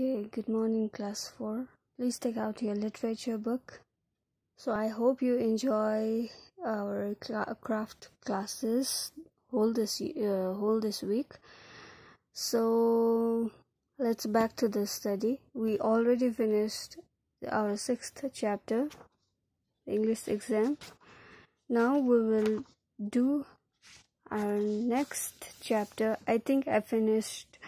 Okay, good morning class 4. Please take out your literature book. So I hope you enjoy our craft classes whole this week. So let's back to the study. We already finished our 6th chapter, English exam. Now we will do our next chapter. I think I finished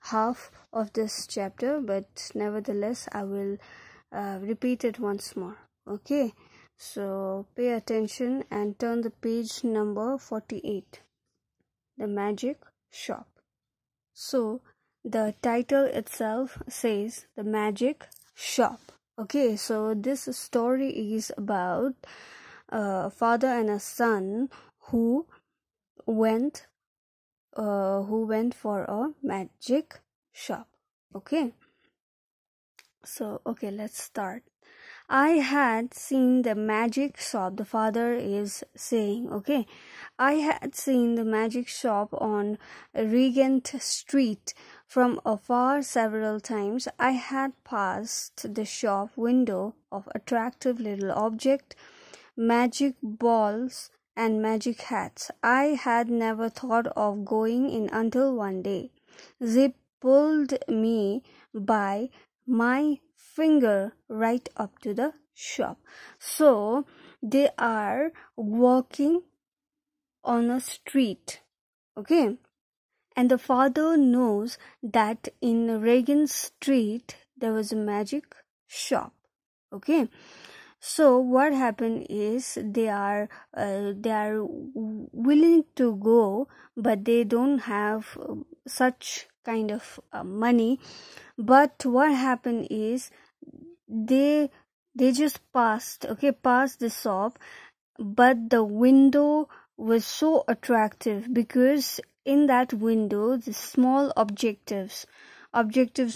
half of this chapter, but nevertheless I will repeat it once more. Okay, so pay attention and turn the page number 48, the magic shop. So the title itself says the magic shop. Okay, so this story is about a father and a son who went for a magic shop. Okay, so let's start. I had seen the magic shop, the father is saying. Okay, I had seen the magic shop on Regent Street from afar several times. I had passed the shop window of attractive little object, magic balls and magic hats. I had never thought of going in until one day Zip pulled me by my finger right up to the shop. So they are walking on a street, okay, and the father knows that in Regent Street there was a magic shop. Okay, so what happened is they are willing to go, but they don't have such kind of money. But what happened is they just passed the shop, but the window was so attractive because in that window the small objectives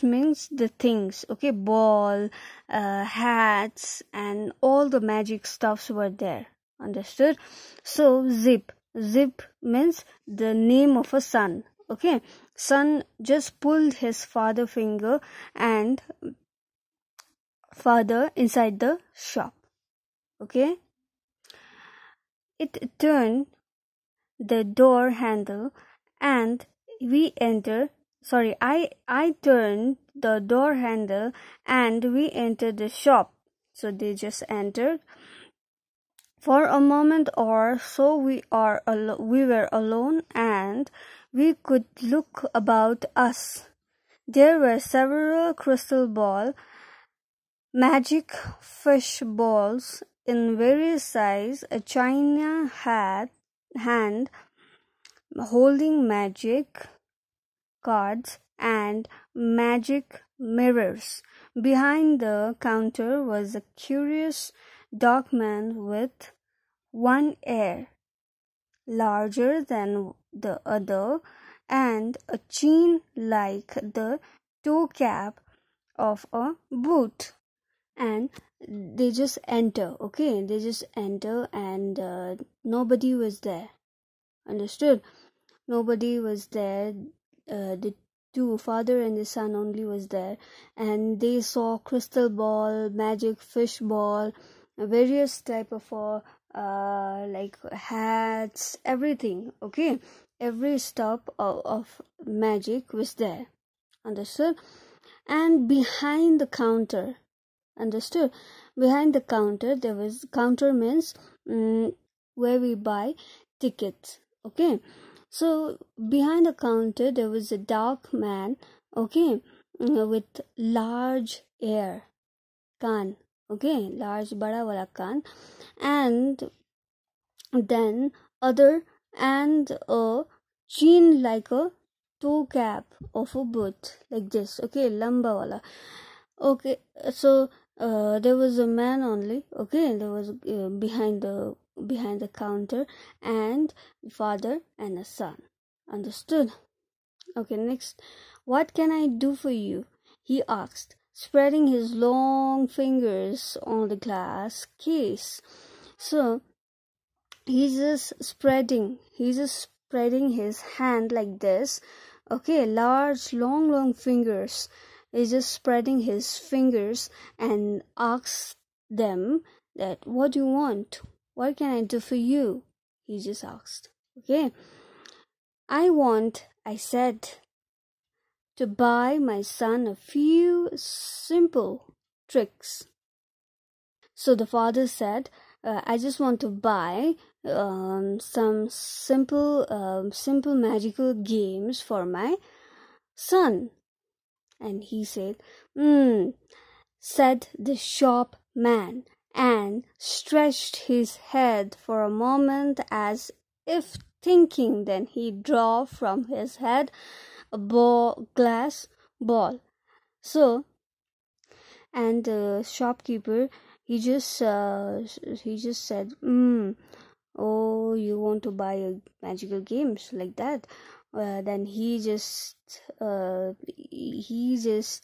means the things, okay, ball, hats and all the magic stuffs were there. Understood? So Zip means the name of a son. Okay, son just pulled his father finger and father inside the shop. Okay, it turned the door handle and we enter. Sorry, I turned the door handle and we entered the shop. So they just entered. For a moment or so we were alone and we could look about us. There were several crystal ball, magic fish balls in various size, a china hand holding magic cards and magic mirrors. Behind the counter was a curious dark man with one ear larger than the other and a chin like the toe cap of a boot. And they just enter. Okay, they just enter and nobody was there. Understood? Nobody was there. The two, father and the son, only was there, and they saw crystal ball, magic fish ball, various type of like hats, everything. Okay, every stop of magic was there. Understood? And behind the counter, understood, behind the counter there was, counter means where we buy tickets. Okay, so behind the counter there was a dark man, okay, with large ear, kan, okay, large bada wala kan, and then other and a chin like a toe cap of a boot, like this. Okay, lamba wala. Okay, so there was a man only. Okay, there was behind the counter and father and a son. Understood? Okay, next. What can I do for you? He asked, spreading his long fingers on the glass case. So he's just spreading his hand like this. Okay, large long fingers, He's just spreading his fingers and asks them that, what do you want? What can I do for you? He just asked. Okay. I said, to buy my son a few simple tricks. So the father said, I just want to buy some simple magical games for my son. And he said, said the shopman, and stretched his head for a moment as if thinking. Then he drew from his head a glass ball. So, and the shopkeeper, he just said, oh, you want to buy magical games like that? Then he just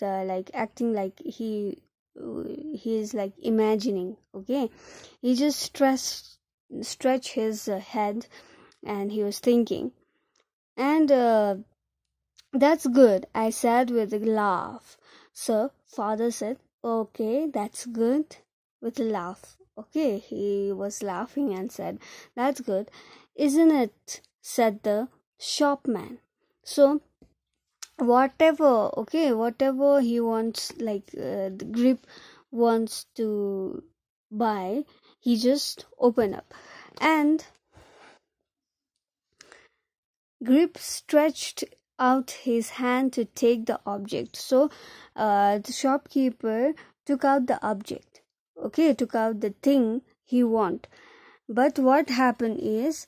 like acting like he's like imagining. Okay, he just stretch his head, and he was thinking. And that's good, I said with a laugh. So father said, okay, that's good, with a laugh. Okay, he was laughing and said, that's good, isn't it? Said the shopman. So whatever he wants, like the Grip wants to buy, he just open up, and Grip stretched out his hand to take the object. So the shopkeeper took out the object. Okay, took out the thing he want. But what happened is,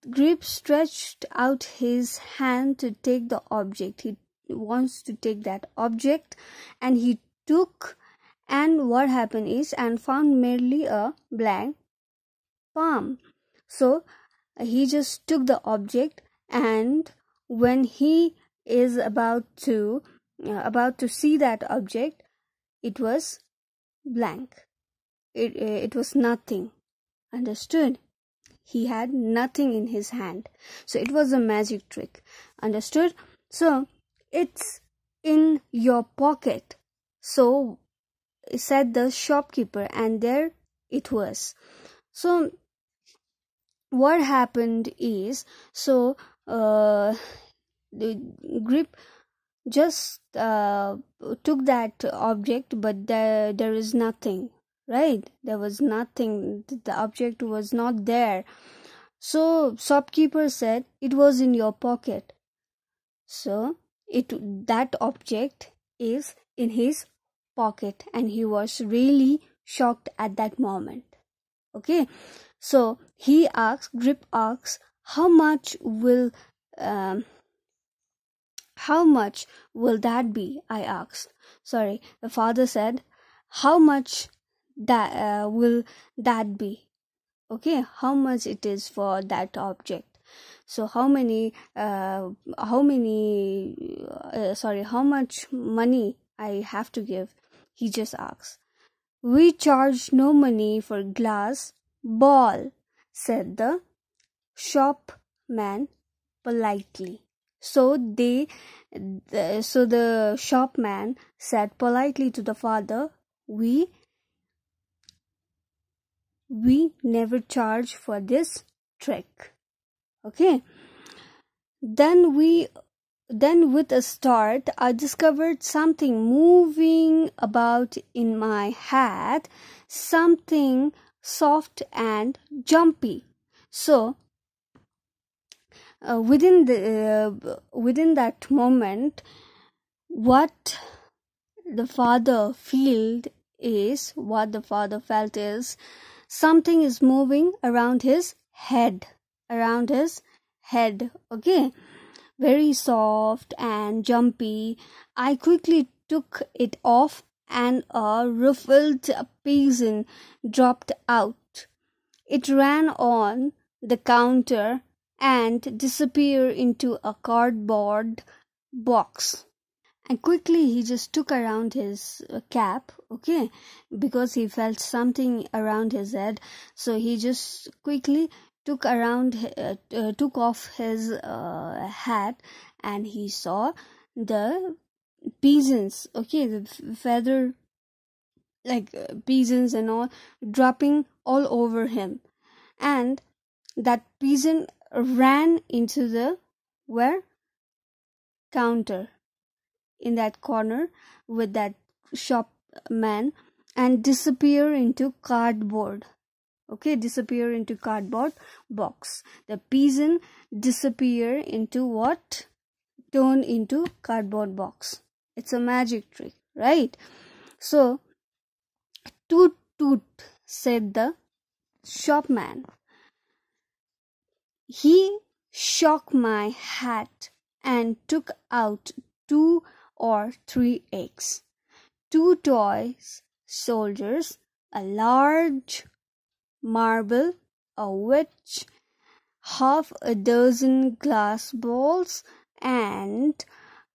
Grip stretched out his hand to take the object. He wants to take that object, and he took, and what happened is, and found merely a blank palm. So he just took the object, and when he is about to see that object, it was blank. It was nothing. Understood? He had nothing in his hand. So it was a magic trick. Understood? So it's in your pocket. So said the shopkeeper, and there it was. So what happened is, so the Grip just took that object, but there is nothing, right? There was nothing. The object was not there. So shopkeeper said, it was in your pocket. So that object is in his pocket, and he was really shocked at that moment. Okay, so Grip asks, how much will that be? I asked. Sorry, the father said, how much will that be? Okay, how much it is for that object? So how much money I have to give? He just asks. We charge no money for glass ball, said the shopman politely. So the shopman said politely to the father, we never charge for this trick. Okay. Then with a start, I discovered something moving about in my head, something soft and jumpy. So within that moment, what the father felt is something is moving around his head. Okay, very soft and jumpy. I quickly took it off, and a ruffled pigeon dropped out. It ran on the counter and disappeared into a cardboard box. And quickly he just took around his cap, okay, because he felt something around his head. So he just quickly took off his hat, and he saw the peasants, okay, the feather, like peasants and all, dropping all over him. And that peasant ran into the where counter in that corner with that shopman and disappear into cardboard. Okay, disappear into cardboard box. The peasant disappear into what? Turn into cardboard box. It's a magic trick, right? So, toot toot, said the shopman. He shook my hat and took out 2 or 3 eggs, 2 toy soldiers, a large marble, a witch, half a dozen glass balls, and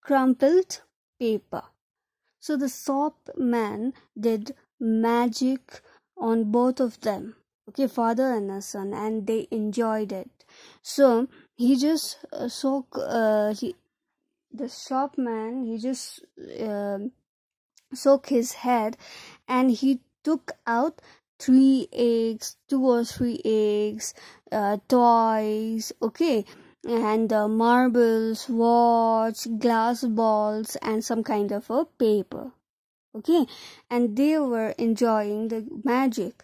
crumpled paper. So the shopman did magic on both of them, okay, father and a son, and they enjoyed it. So he just the shopman, he just shook his head, and he took out 3 eggs, 2 or 3 eggs, toys, okay, and marbles, watch, glass balls, and some kind of a paper, okay, and they were enjoying the magic.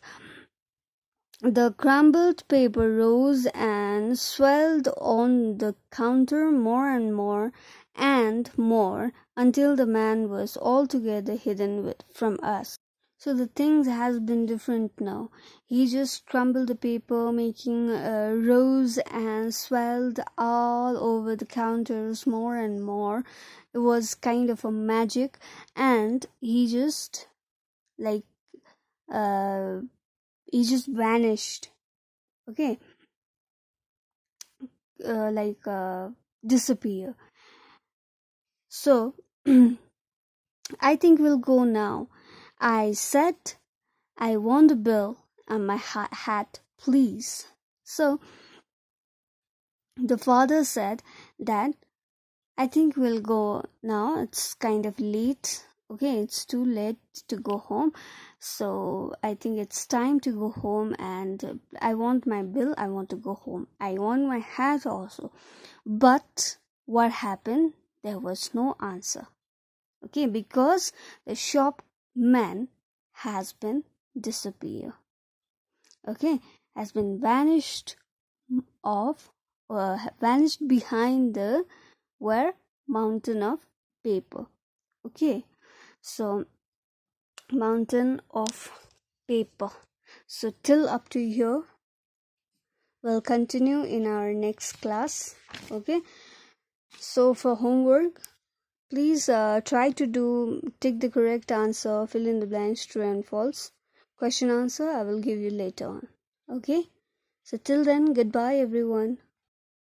The crumbled paper rose and swelled on the counter more and more and more until the man was altogether hidden from us. So the things has been different now. He just crumbled the paper, making rose and swelled all over the counters more and more. It was kind of a magic, and he just vanished, okay, disappear. So I think we'll go now. I said I want a bill and my hat, please. So the father said that I think we'll go now. It's kind of late. Okay, it's too late to go home. So I think it's time to go home, and I want my bill. I want to go home. I want my hat also. But what happened? There was no answer. Okay, because the shopman has been disappeared. Okay, has been vanished vanished behind the mountain of paper. Okay, so mountain of paper. So till up to here, we'll continue in our next class. Okay, so for homework, please try to take the correct answer, fill in the blanks, true and false. Question answer I will give you later on. Okay, so till then, goodbye everyone.